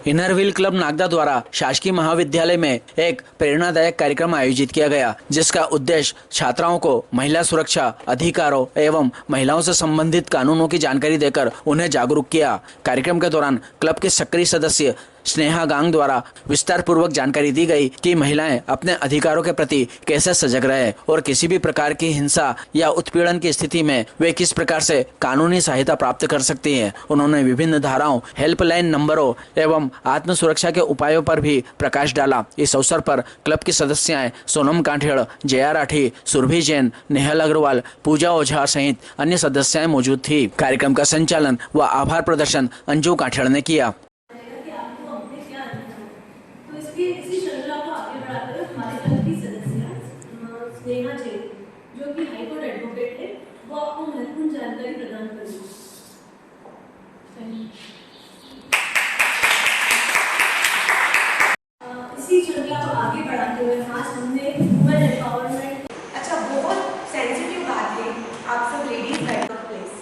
Inner wheel club Nagda द्वारा शासकीय महाविद्यालय में एक प्रेरणादायक कार्यक्रम आयोजित किया गया, जिसका उद्देश्य छात्राओं को महिला सुरक्षा, अधिकारों एवं महिलाओं से संबंधित कानूनों की जानकारी देकर उन्हें जागरूक किया। कार्यक्रम के दौरान क्लब के सक्रिय सदस्य स्नेहा गांग द्वारा विस्तार पूर्वक जानकारी दी गई कि महिलाएं अपने अधिकारों के प्रति कैसे सजग रहे और किसी भी प्रकार की हिंसा या उत्पीड़न की स्थिति में वे किस प्रकार से कानूनी सहायता प्राप्त कर सकती हैं। उन्होंने विभिन्न धाराओं, हेल्पलाइन नंबरों एवं आत्म सुरक्षा के उपायों पर भी प्रकाश डाला। इस अवसर पर क्लब की सदस्याएं सोनम कांठेड़, जया राठी, सुरभि जैन, नेहल अग्रवाल, पूजा ओझा सहित अन्य सदस्याएं मौजूद थी। कार्यक्रम का संचालन व आभार प्रदर्शन अंजू कांठेड़ ने किया। इसी श्रृंखला को आगे बढ़ाते हुए हमारे क्लब की सदस्य स्नेहा जी, जो कि हाईकोर्ट एडवोकेट है, वो आपको महत्वपूर्ण जानकारी प्रदान करेंगे। इसी श्रृंखला को आगे बढ़ाते हुए आज हमने वुमेन एम्पावरमेंट। अच्छा, बहुत सेंसिटिव बात है, आप सब लेडीज प्लेस,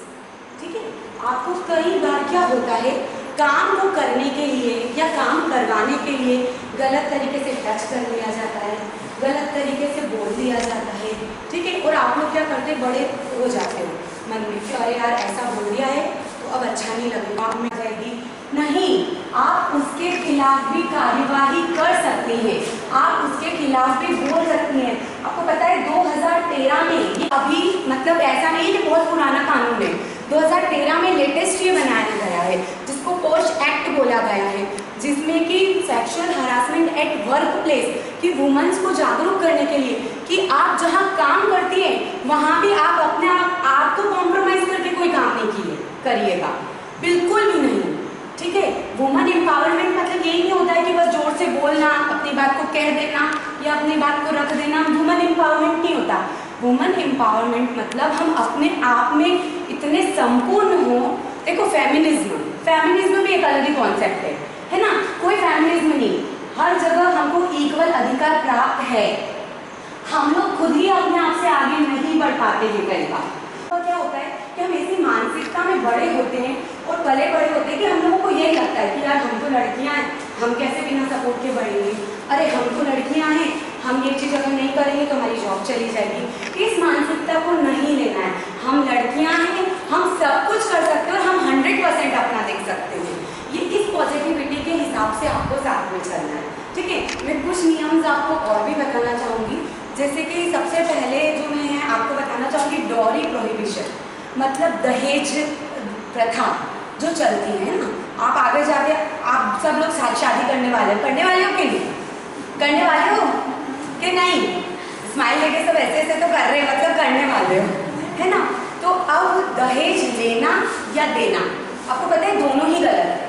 ठीक है। आपको कई बार क्या होता है, काम को करने के लिए या काम करवाने के लिए गलत तरीके से टच कर लिया जाता है, गलत तरीके से बोल दिया जाता है, ठीक है। और आप लोग क्या करते, बड़े हो जाते हो मन में कि अरे यार ऐसा बोल दिया है तो अब अच्छा नहीं लगेगा, आप में जाएगी। नहीं, आप उसके खिलाफ भी कार्यवाही कर सकती हैं, आप उसके खिलाफ भी बोल सकती हैं। आपको पता है 2013 में, अभी मतलब ऐसा नहीं कि बहुत पुराना कानून है, 2013 में लेटेस्ट ये बनाया गया है जिसको पोस्ट एक्ट बोला गया है, जिसमें कि sexual harassment at work place कि वुमेन्स को जागरूक करने के लिए कि आप जहां काम करती हैं वहां भी आप अपने आप को कॉम्प्रोमाइज करके कोई काम नहीं करिएगा, बिल्कुल भी नहीं, ठीक है। वुमेन एम्पावरमेंट मतलब यही नहीं होता है कि बस जोर से बोलना, अपनी बात को कह देना या अपनी बात को रख देना। वुमेन एम्पावरमेंट नहीं होता। वुमेन एम्पावरमेंट मतलब हम अपने आप में इतने संपूर्ण हो। देखो, फेमिनिज्म भी एक अलग ही कॉन्सेप्ट है ना। कोई फेमिनिज्म नहीं, हर जगह हमको इक्वल अधिकार प्राप्त है। हम लोग खुद ही अपने आप से आगे नहीं बढ़ पाते हैं कई बार। तो क्या होता है कि हम ऐसी मानसिकता में बड़े होते हैं और पले बड़े होते हैं कि हम लोगों को यही लगता है कि यार हम तो लड़कियां हैं, हम कैसे बिना सपोर्ट के बढ़ेंगे, अरे हम तो लड़कियां हैं, हम ये चीज़ अगर नहीं करेंगे तो हमारी जॉब चली जाएगी। इस मानसिकता को नहीं लेना है। हम लड़कियां हैं, हम सब कुछ कर सकते हैं और हम 100% अपना देख सकते हैं। ये इस पॉजिटिविटी के हिसाब से आपको साथ में चलना है, ठीक है। मैं कुछ नियम आपको और भी बताना चाहूँगी, जैसे कि सबसे पहले जो मैं आपको बताना चाहूँगी, डॉरी प्रोहिबिशन मतलब दहेज प्रथा जो चलती है ना। आप आगे जाके आप सब लोग शादी करने वाले हो कि नहीं, करने वाले हो कि नहीं? स्माइल लेके सब ऐसे ऐसे तो कर रहे हैं, मतलब करने वाले हो, है ना। तो अब दहेज लेना या देना, आपको पता है दोनों ही गलत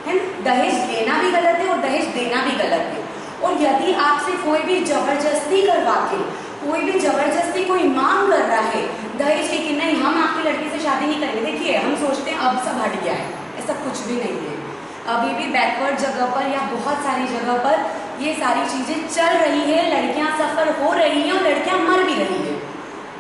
है ना। दहेज लेना भी गलत है और दहेज देना भी गलत है। और यदि आपसे कोई भी जबरदस्ती करवा के, कोई भी जबरदस्ती कोई मांग कर रहा है दहेज की कि नहीं हम आपकी लड़की से शादी नहीं करेंगे, देखिए हम सोचते हैं अब सब हट गया है, ऐसा कुछ भी नहीं है। अभी भी बैकवर्ड जगह पर या बहुत सारी जगह पर ये सारी चीज़ें चल रही है, लड़कियां सफ़र हो रही हैं और लड़कियां मर भी रही हैं,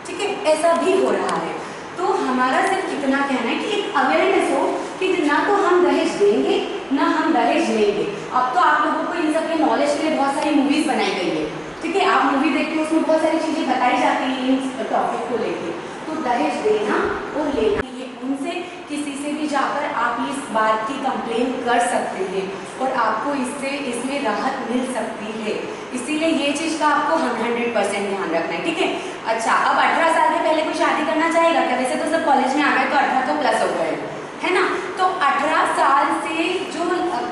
ठीक है, ऐसा भी हो रहा है। तो हमारा सिर्फ इतना कहना है कि एक अवेयरनेस हो कि ना तो हम दहेज देंगे ना हम दहेज लेंगे। अब तो आप लोगों को इन सब के नॉलेज के लिए बहुत सारी मूवीज़ बनाई गई है, ठीक है। आप मूवी देखते हो, उसमें बहुत सारी चीज़ें बताई जाती हैं इन टॉपिक को लेके। तो दहेज देना और लेना, ये उनसे किसी से भी जाकर आप इस बात की कंप्लेन कर सकते हैं और आपको इसमें राहत मिल सकती है। इसीलिए ये चीज़ का आपको 100% ध्यान रखना है, ठीक है। अच्छा, अब 18 साल के पहले कोई शादी करना चाहेगा क्या? वैसे तो सब कॉलेज में आ गए तो 18 तो प्लस हो गए, है ना। तो 18 साल से जो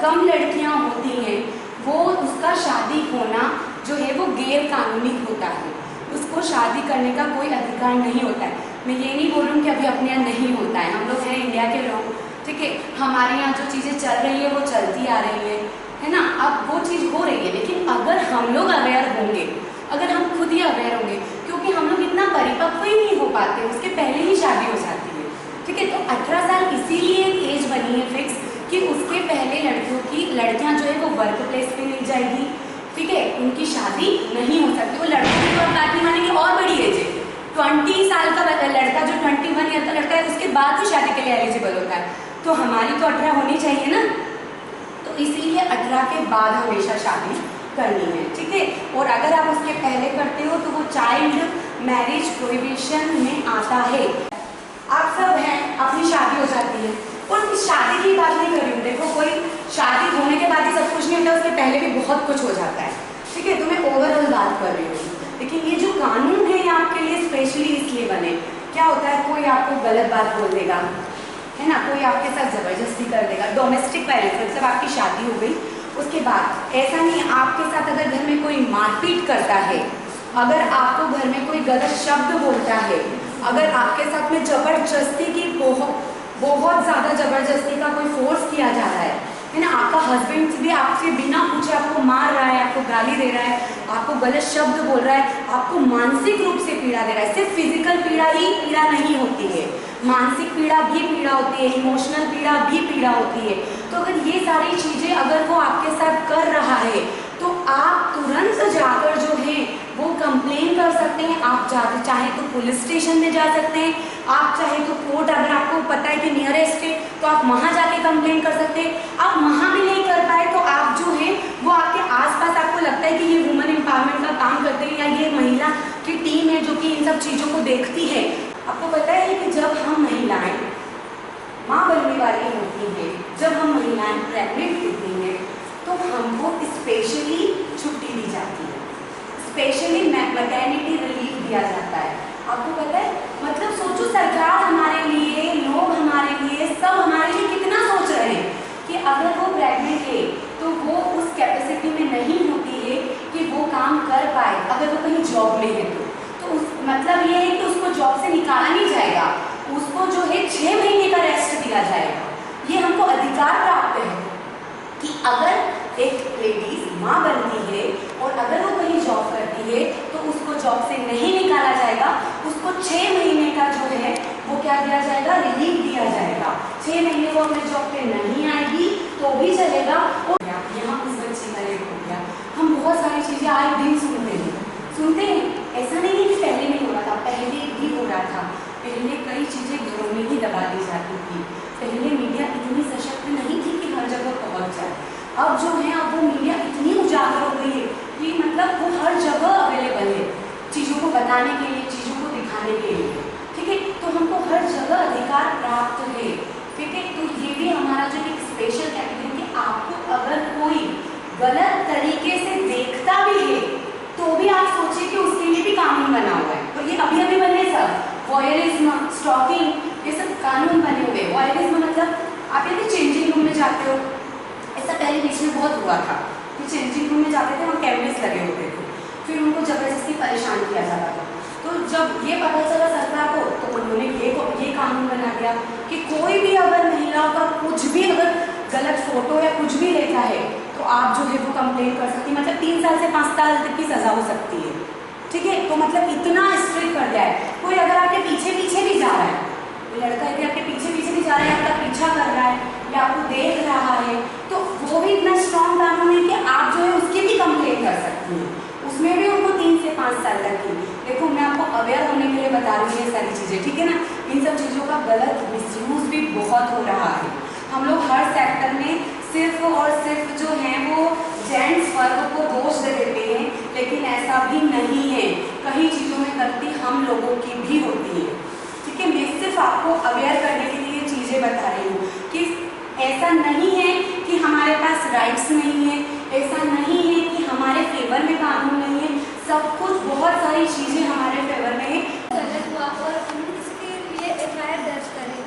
कम लड़कियां होती हैं वो उसका शादी होना जो है वो गैर कानूनी होता है, उसको शादी करने का कोई अधिकार नहीं होता है। मैं ये नहीं बोल रही हूँ कि अभी अपने यहाँ नहीं होता है, हम लोग हैं इंडिया के लोग, ठीक है। हमारे यहाँ जो चीज़ें चल रही है वो चलती आ रही है ना। अब वो चीज़ हो रही है, लेकिन अगर हम लोग अवेयर होंगे, अगर हम खुद ही अवेयर होंगे, क्योंकि हम लोग इतना परिपक्व ही नहीं हो पाते, उसके पहले ही शादी हो जाती है, ठीक है। तो 18 साल इसीलिए एक एज बनी है फिक्स कि उसके पहले लड़कियां जो है वो वर्क प्लेस पे मिल जाएगी, ठीक है, उनकी शादी नहीं हो सकती। वो लड़कियों की बात नहीं मानेंगे, और बड़ी एज है 20 साल का लड़का जो 21 ईयर का लड़का है उसके बाद ही शादी के लिए एलिजिबल होता है। तो हमारी तो 18 होनी चाहिए ना। तो तो इसीलिए 18 के बाद हमेशा शादी करनी है, ठीक है। और अगर आप उसके पहले करते हो तो वो चाइल्ड मैरिज प्रोहिबिशन में आता है। आप सब हैं, अपनी शादी हो जाती है और इस शादी की बात नहीं कर रही हूँ, देखो कोई शादी होने के बाद ही सब कुछ नहीं होता, उसके पहले भी बहुत कुछ हो जाता है, ठीक है। तो मैं ओवरऑल बात कर रही हूँ। लेकिन ये जो कानून है ये आपके लिए स्पेशली इसलिए बने, क्या होता है कोई आपको गलत बात बोल देगा, है ना, कोई आपके साथ ज़बरदस्ती कर देगा, डोमेस्टिक वायलेंस, मतलब आपकी शादी हो गई उसके बाद ऐसा नहीं, आपके साथ अगर घर में कोई मारपीट करता है, अगर आपको घर में कोई गलत शब्द बोलता है, अगर आपके साथ में ज़बरदस्ती की बहुत ज़्यादा ज़बरदस्ती का कोई फोर्स किया जा रहा है ना, आपका हस्बैंड भी आपसे बिना पूछे आपको मार रहा है, आपको गाली दे रहा है, आपको गलत शब्द बोल रहा है, आपको मानसिक रूप से पीड़ा दे रहा है। सिर्फ फिजिकल पीड़ा ही पीड़ा नहीं होती है, मानसिक पीड़ा भी पीड़ा होती है, इमोशनल पीड़ा भी पीड़ा होती है। तो अगर ये सारी चीज़ें अगर वो आपके साथ कर रहा है तो आप तुरंत जाकर जो है वो कंप्लेन कर सकते हैं। आप चाहे तो पुलिस स्टेशन में जा सकते हैं, आप चाहे तो कोर्ट, अगर आपको पता है कि नियरेस्ट है तो आप वहाँ जाके कंप्लेन कर सकते हैं। आप वहाँ भी नहीं कर पाए तो आप जो है वो आपके आसपास आपको लगता है कि ये वुमेन एम्पावरमेंट का काम करते हैं या ये महिला की टीम है जो कि इन सब चीज़ों को देखती है। आपको पता है कि जब हम महिलाएं माँ बनने वाली होती हैं, जब हम महिलाएं प्रेग्नेंट होती हैं तो हमको स्पेशली छुट्टी दी जाती है, स्पेशली मैटरनिटी रिलीव दिया जाता है। आपको पता है, मतलब सोचो सरकार हमारे लिए, लोग हमारे लिए, सब हमारे लिए कितना सोच रहे हैं कि अगर वो प्रेग्नेंट है तो वो उस कैपेसिटी में नहीं होती है कि वो काम कर पाए, अगर वो कहीं जॉब में है तो उस मतलब ये है कि उसको जॉब से निकाला नहीं जाएगा, उसको जो है 6 महीने का रेस्ट दिया जाएगा। ये हमको अधिकार प्राप्त है कि अगर एक लेडीज माँ बनती है और अगर वो कहीं जॉब करती है तो उसको जॉब से नहीं निकाला जाएगा, उसको 6 महीने का जो है वो क्या दिया जाएगा, रिलीव दिया जाएगा। 6 महीने वो अपने जॉब पे नहीं आएगी तो भी चलेगा। और यहाँ उस बच्चे का रेप हो गया, हम बहुत सारी चीज़ें आए दिन सुनते हैं। ऐसा नहीं है कि पहले नहीं हो रहा था, पहले भी हो रहा था। पहले कई चीज़ें घरों में ही दबा दी जाती थी, पहले मीडिया इतनी सशक्त नहीं थी कि हर जगह पहुंच जाए। अब जो है अब वो मीडिया इतनी उजागर हो गई है कि मतलब वो हर जगह अवेलेबल है चीज़ों को बताने के लिए, चीज़ों को दिखाने के लिए, ठीक है। तो हमको हर जगह अधिकार प्राप्त है, ठीक है। तो ये भी हमारा जो एक स्पेशल कैटेगरी कि आपको अगर कोई गलत तरीके से देखता भी है तो भी आप सोचिए कि उसके लिए भी कानून बना हुआ है। तो ये अभी अभी बने सब, वॉयरिज्म, स्टॉकिंग, ये सब कानून बने हुए। वॉयरिज्म मतलब आप यदि चेंजिंग रूम में जाते हो, ऐसा पहले बीच में बहुत हुआ था कि चेंजिंग रूम में जाते थे, वहाँ कैमरेस लगे होते थे, फिर उनको जबरदस्ती परेशान किया जाता था। तो जब ये पता चला सरकार को तो उन्होंने ये कानून बना दिया कि कोई भी अगर महिलाओं का कुछ भी अगर गलत फोटो या कुछ भी लेता है तो आप जो है वो कंप्लेन कर सकती है, मतलब 3 साल से 5 साल तक की सज़ा हो सकती है, ठीक है। तो मतलब इतना स्ट्रिक्ट कर दिया है। कोई अगर आपके पीछे भी जा रहा है, कोई लड़का यदि आपके पीछे भी जा रहा है, आपका पीछा कर रहा है या आपको देख रहा है तो वो भी इतना स्ट्रॉन्ग कानून है कि आप जो है उसकी भी कंप्लेन कर सकती हैं, उसमें भी उनको 3 से 5 साल तक की। देखो मैं आपको अवेयर होने के लिए बता रही हूँ ये सारी चीज़ें, ठीक है ना। इन सब चीज़ों का गलत मिसयूज़ भी बहुत हो रहा है। हम लोग हर सेक्टर में सिर्फ और सिर्फ जो है वो जेंट्स वर्ग को दोष दे देते हैं, लेकिन ऐसा भी नहीं है। कई चीज़ों में गलती हम लोगों की भी होती है, ठीक है। मैं सिर्फ आपको अवेयर करने के लिए चीज़ें बता रही हूँ कि ऐसा नहीं है कि हमारे पास राइट्स नहीं है, ऐसा नहीं है कि हमारे फेवर में कानून नहीं है, सब कुछ बहुत सारी चीज़ें हमारे फेवर में है। गलत हुआ और हम इसके लिए एफआईआर दर्ज करें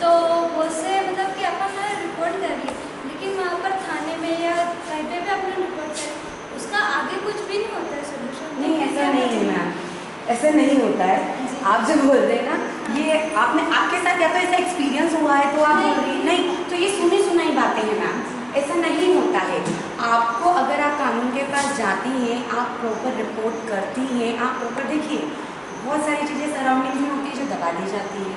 तो वो से मतलब कि अपन रिपोर्ट करिए, लेकिन वहाँ पर थाने में या कहीं पे भी अपने रिपोर्ट करें, उसका आगे कुछ भी नहीं होता है सोल्यूशन। नहीं ऐसा नहीं है मैम, ऐसा नहीं होता है। आप जो बोल रहे हैं ना, ये आपके साथ या तो ऐसा एक्सपीरियंस हुआ है तो आप बोल रही हैं, नहीं तो ये सुनी सुनाई बातें हैं मैम, ऐसा नहीं होता है। आपको अगर आप कानून के पास जाती हैं, आप प्रॉपर रिपोर्ट करती हैं, आप प्रॉपर देखिए बहुत सारी चीज़ें सराउंडिंग में होती है जो दबा दी जाती है,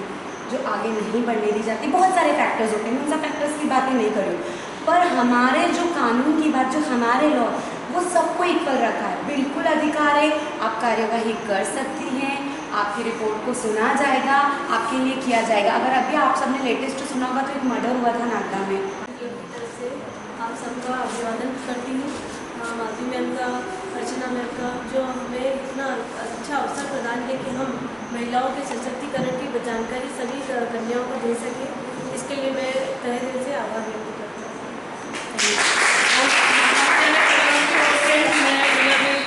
जो आगे नहीं बढ़ने दी जाती, बहुत सारे फैक्टर्स होते हैं, उन सब फैक्टर्स की बातें नहीं कर रही हूँ। पर हमारे जो कानून की बात, जो हमारे लॉ, वो सबको इक्वल रखा है, बिल्कुल अधिकार है, आप कार्यवाही कर सकती हैं, आपकी रिपोर्ट को सुना जाएगा, आपके लिए किया जाएगा। अगर अभी आप सबने लेटेस्ट सुना होगा तो एक मर्डर हुआ था नागदा में, से आप सबका अभिवादन करती हूँ। मालती मैम का, अर्चना मैम का, जो हमें इतना अच्छा अवसर प्रदान किया कि हम महिलाओं के सशक्तिकरण की जानकारी सभी कन्याओं को दे सकें। इसके लिए मैं तहे दिल से आभार व्यक्त करती हूँ।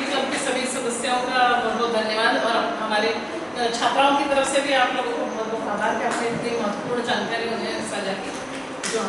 क्लब के सभी सदस्यों का बहुत बहुत धन्यवाद और हमारे छात्राओं की तरफ से भी आप लोगों को बहुत बहुत आभार कि आपने इतनी महत्वपूर्ण जानकारी मुझे साझा की जो